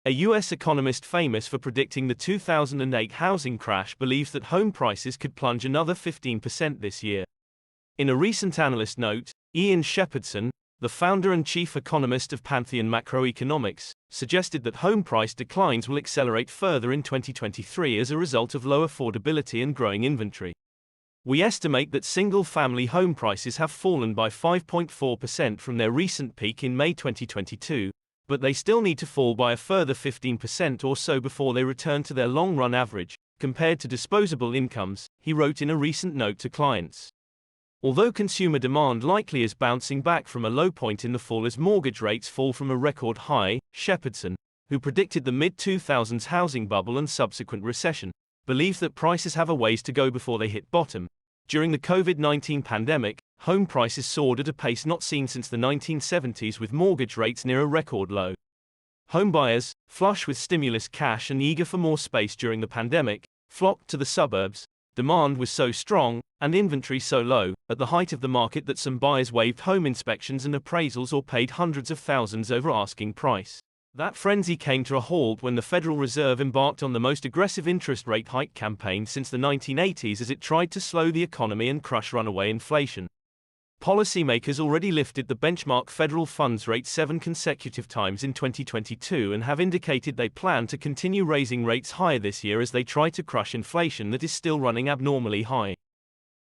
A U.S. economist famous for predicting the 2008 housing crash believes that home prices could plunge another 15% this year. In a recent analyst note, Ian Shepherdson, the founder and chief economist of Pantheon Macroeconomics, suggested that home price declines will accelerate further in 2023 as a result of low affordability and growing inventory. We estimate that single-family home prices have fallen by 5.4% from their recent peak in May 2022, but they still need to fall by a further 15% or so before they return to their long-run average, compared to disposable incomes, he wrote in a recent note to clients. Although consumer demand likely is bouncing back from a low point in the fall as mortgage rates fall from a record high, Shepherdson, who predicted the mid-2000s housing bubble and subsequent recession, believes that prices have a ways to go before they hit bottom. During the COVID-19 pandemic, home prices soared at a pace not seen since the 1970s, with mortgage rates near a record low. Homebuyers, flush with stimulus cash and eager for more space during the pandemic, flocked to the suburbs. Demand was so strong, and inventory so low, at the height of the market, that some buyers waived home inspections and appraisals or paid hundreds of thousands over asking price. That frenzy came to a halt when the Federal Reserve embarked on the most aggressive interest rate hike campaign since the 1980s as it tried to slow the economy and crush runaway inflation. Policymakers already lifted the benchmark federal funds rate 7 consecutive times in 2022 and have indicated they plan to continue raising rates higher this year as they try to crush inflation that is still running abnormally high.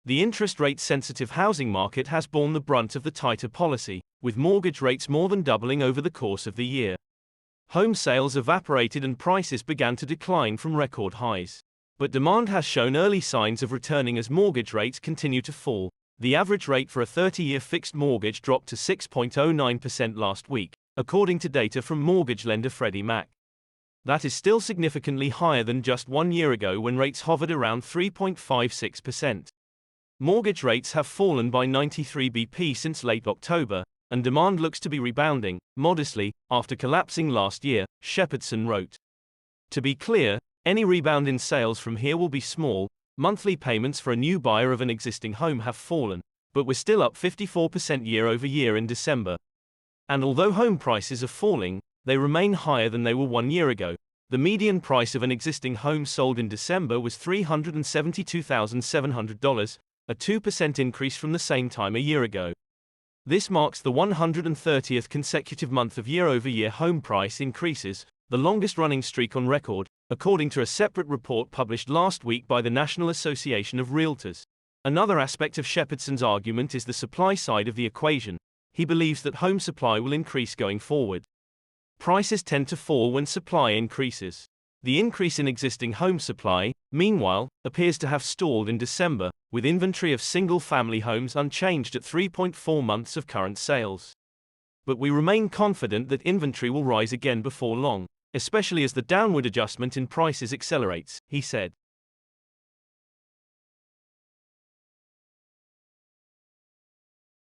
The interest rate-sensitive housing market has borne the brunt of the tighter policy, with mortgage rates more than doubling over the course of the year. Home sales evaporated and prices began to decline from record highs. But demand has shown early signs of returning as mortgage rates continue to fall. The average rate for a 30-year fixed mortgage dropped to 6.09% last week, according to data from mortgage lender Freddie Mac. That is still significantly higher than just 1 year ago when rates hovered around 3.56%. Mortgage rates have fallen by 93 BP since late October, and demand looks to be rebounding, modestly, after collapsing last year, Shepherdson wrote. To be clear, any rebound in sales from here will be small. Monthly payments for a new buyer of an existing home have fallen, but we're still up 54% year over year in December. And although home prices are falling, they remain higher than they were 1 year ago. The median price of an existing home sold in December was $372,700, a 2% increase from the same time a year ago. This marks the 130th consecutive month of year-over-year home price increases, the longest-running streak on record, according to a separate report published last week by the National Association of Realtors. Another aspect of Shepherdson's argument is the supply side of the equation. He believes that home supply will increase going forward. Prices tend to fall when supply increases. The increase in existing home supply, meanwhile, appears to have stalled in December, with inventory of single-family homes unchanged at 3.4 months of current sales. But we remain confident that inventory will rise again before long, especially as the downward adjustment in prices accelerates, he said.